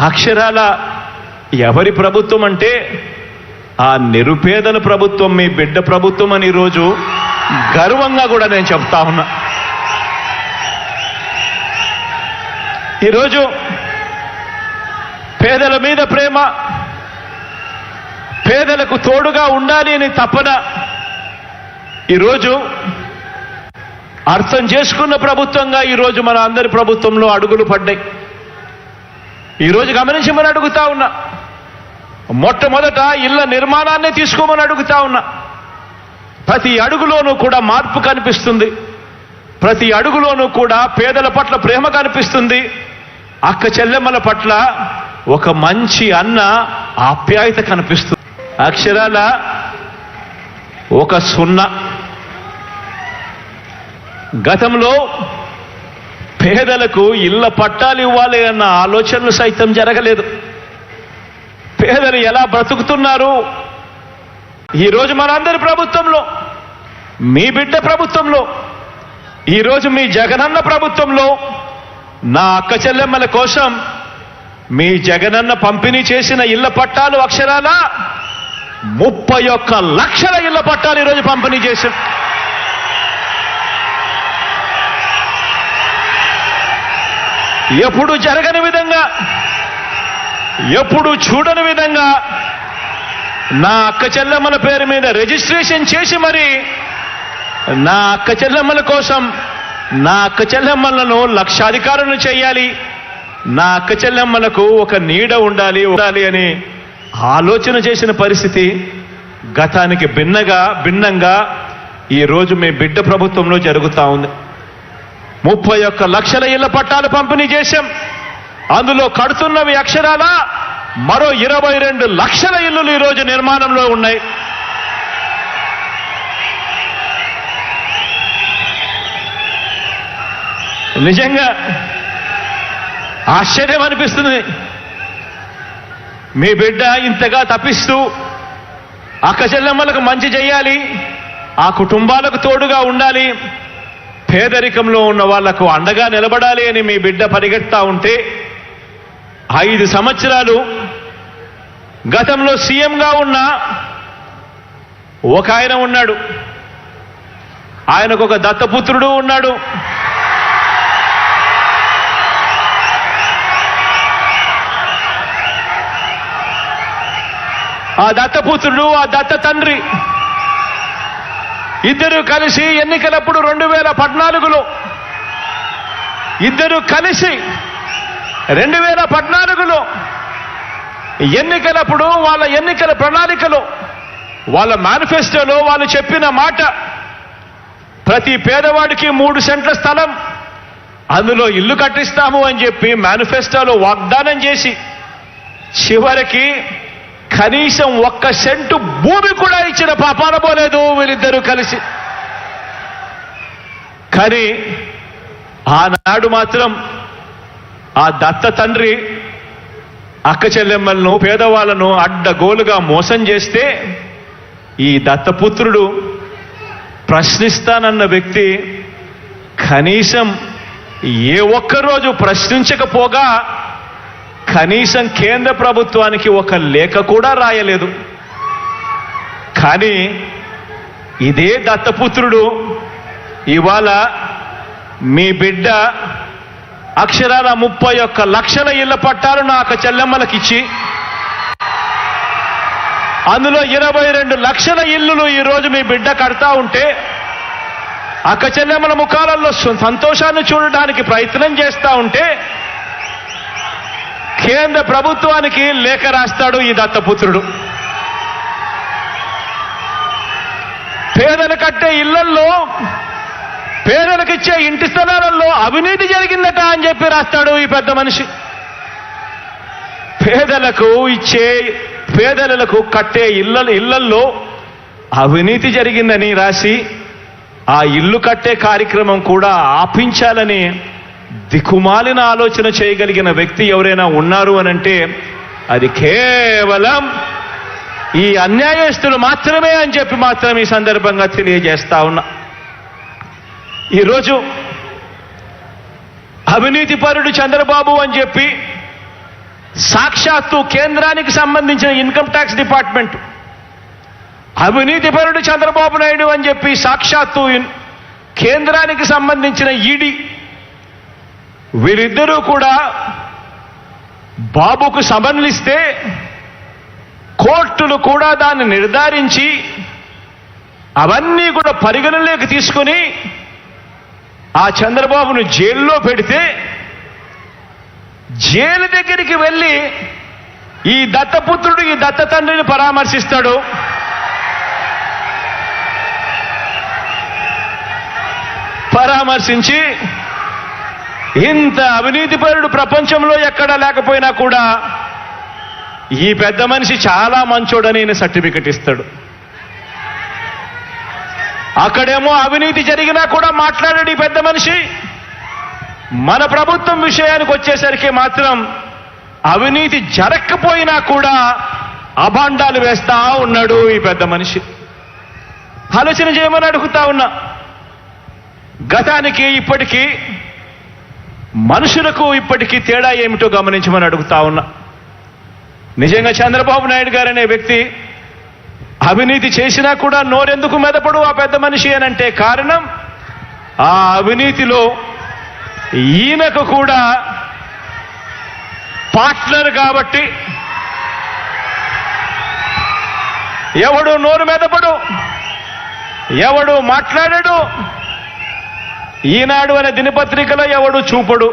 అక్షరాల ఎవరి ప్రభుత్వం అంటే ఆ నిరుపేదల ప్రభుత్వం, మీ బిడ్డ ప్రభుత్వం అని ఈరోజు గర్వంగా కూడా నేను చెప్తా ఉన్నా. ఈరోజు పేదల మీద ప్రేమ, పేదలకు తోడుగా ఉండాలి అని తపన ఈరోజు అర్థం చేసుకున్న ప్రభుత్వంగా ఈరోజు మన అందరి ప్రభుత్వంలో అడుగులు పడ్డాయి. ఈరోజు గమనించమని అడుగుతా ఉన్నా. మొట్టమొదట ఇళ్ల నిర్మాణాన్ని తీసుకోమని అడుగుతా ఉన్నా. ప్రతి అడుగులోనూ కూడా మార్పు కనిపిస్తుంది. ప్రతి అడుగులోనూ కూడా పేదల పట్ల ప్రేమ కనిపిస్తుంది. అక్క చెల్లెమ్మల పట్ల ఒక మంచి అన్న ఆప్యాయత కనిపిస్తుంది. అక్షరాల ఒక 0. గతంలో పేదలకు ఇళ్ల పట్టాలు ఇవ్వాలి అన్న ఆలోచనలు సైతం జరగలేదు. పేదలు ఎలా బ్రతుకుతున్నారు? ఈరోజు మనందరి ప్రభుత్వంలో, మీ బిడ్డ ప్రభుత్వంలో, ఈరోజు మీ జగనన్న ప్రభుత్వంలో నా అక్క చెల్లెమ్మల కోసం మీ జగనన్న పంపిణీ చేసిన ఇళ్ల పట్టాలు అక్షరాల 31 లక్షల ఇళ్ల పట్టాలు ఈరోజు పంపిణీ చేశాం. ఎప్పుడు జరగని విధంగా, ఎప్పుడు చూడని విధంగా నా అక్క చెల్లెమ్మల పేరు మీద రిజిస్ట్రేషన్ చేసి మరి నా అక్క చెల్లెమ్మల కోసం, నా అక్క చెల్లెమ్మలను లక్షాధికారులను చేయాలి, నా అక్క చెల్లెమ్మలకు ఒక నీడ ఉండాలి అని ఆలోచన చేసిన పరిస్థితి గతానికి భిన్నంగా ఈరోజు మీ బిడ్డ ప్రభుత్వంలో జరుగుతూ ఉంది. 31 లక్షల ఇళ్ల పట్టాలు పంపిణీ చేశాం. అందులో కడుతున్నవి అక్షరాల మరో 22 లక్షల ఇళ్లు ఈరోజు నిర్మాణంలో ఉన్నాయి. నిజంగా ఆశ్చర్యం అనిపిస్తుంది. మీ బిడ్డ ఇంతగా తప్పిస్తూ అక్క చెల్లెమ్మలకు మంచి చేయాలి, ఆ కుటుంబాలకు తోడుగా ఉండాలి, పేదరికంలో ఉన్న వాళ్లకు అండగా నిలబడాలి అని మీ బిడ్డ పరిగెత్తా ఉంటే 5 సంవత్సరాలు గతంలో సీఎంగా ఉన్న ఒక ఆయన ఉన్నాడు. ఆయనకు ఒక దత్తపుత్రుడు ఉన్నాడు. ఆ దత్తపుత్రుడు, ఆ దత్త తండ్రి ఇద్దరు కలిసి ఎన్నికలప్పుడు 2014లో ఇద్దరు కలిసి 2014లో ఎన్నికలప్పుడు వాళ్ళ ఎన్నికల ప్రణాళికలో, వాళ్ళ మేనిఫెస్టోలో వాళ్ళు చెప్పిన మాట, ప్రతి పేదవాడికి 3 సెంట్ల స్థలం, అందులో ఇల్లు కట్టిస్తాము అని చెప్పి మేనిఫెస్టోలో వాగ్దానం చేసి చివరికి కనీసం 1 సెంటు భూమి కూడా ఇచ్చిన పాపాన పోలేదు వీళ్ళిద్దరూ కలిసి. కానీ ఆనాడు మాత్రం ఆ దత్త తండ్రి అక్క చెల్లెమ్మలను, పేదవాళ్లను అడ్డగోలుగా మోసం చేస్తే ఈ దత్తపుత్రుడు ప్రశ్నిస్తానన్న వ్యక్తి కనీసం ఏ ఒక్కరోజు ప్రశ్నించకపోగా కనీసం కేంద్ర ప్రభుత్వానికి ఒక లేఖ కూడా రాయలేదు. కానీ ఇదే దత్తపుత్రుడు ఇవాళ మీ బిడ్డ అక్షరాల 31 లక్షల ఇళ్ల పట్టాలు నా అక్క చెల్లెమ్మలకిచ్చి అందులో 22 లక్షల ఇల్లులు ఈరోజు మీ బిడ్డ కడతా ఉంటే అక్క చెల్లెమ్మల ముఖాలలో సంతోషాన్ని చూడడానికి ప్రయత్నం చేస్తా ఉంటే కేంద్ర ప్రభుత్వానికి లేఖ రాస్తాడు ఈ దత్తపుత్రుడు. పేదలు కట్టే ఇళ్లల్లో, పేదలకు ఇచ్చే ఇంటి స్థలాలలో అవినీతి జరిగిందట అని చెప్పి రాస్తాడు ఈ పెద్ద మనిషి. పేదలకు కట్టే ఇళ్లల్లో అవినీతి జరిగిందని రాసి ఆ ఇల్లు కట్టే కార్యక్రమం కూడా ఆపించాలని దిక్కుమాలిన ఆలోచన చేయగలిగిన వ్యక్తి ఎవరైనా ఉన్నారు అనంటే అది కేవలం ఈ అన్యాయస్తులు మాత్రమే అని చెప్పి మాత్రం ఈ సందర్భంగా తెలియజేస్తా ఉన్నా. ఈరోజు అవినీతి పరుడు చంద్రబాబు అని చెప్పి సాక్షాత్తు కేంద్రానికి సంబంధించిన ఇన్కమ్ ట్యాక్స్ డిపార్ట్మెంట్ అవినీతిపరుడు చంద్రబాబు నాయుడు అని చెప్పి సాక్షాత్తు కేంద్రానికి సంబంధించిన ఈడీ వీరిద్దరూ కూడా బాబుకు సమన్లిస్తే కోర్టులు కూడా దాన్ని నిర్ధారించి అవన్నీ కూడా పరిగణలోకి తీసుకొని ఆ చంద్రబాబును జైల్లో పెడితే జైలు దగ్గరికి వెళ్ళి ఈ దత్తపుత్రుడు ఈ దత్త తండ్రిని పరామర్శిస్తాడు. పరామర్శించి ఇంత అవినీతిపరుడు ప్రపంచంలో ఎక్కడా లేకపోయినా కూడా ఈ పెద్ద మనిషి చాలా మంచోడని ఈయన సర్టిఫికెట్ ఇస్తాడు. అక్కడేమో అవినీతి జరిగినా కూడా మాట్లాడాడు ఈ పెద్ద మనిషి. మన ప్రభుత్వం విషయానికి వచ్చేసరికి మాత్రం అవినీతి జరగకపోయినా కూడా అభాండాలు వేస్తా ఉన్నాడు ఈ పెద్ద మనిషి. ఆలోచన చేయమని అడుగుతా ఉన్నా. గతానికి ఇప్పటికీ మనుషులకు ఇప్పటికీ తేడా ఏమిటో గమనించమని అడుగుతా ఉన్నా. నిజంగా చంద్రబాబు నాయుడు గారు అనే వ్యక్తి అవినీతి చేసినా కూడా నోరెందుకు మెదపడు ఆ పెద్ద మనిషి అనంటే కారణం ఆ అవినీతిలో ఈయనకు కూడా పార్ట్నర్ కాబట్టి ఎవడు నోరు మెదపడు, ఎవడు మాట్లాడడు, ఈనాడు అనే దినపత్రికలో ఎవడు చూపడు.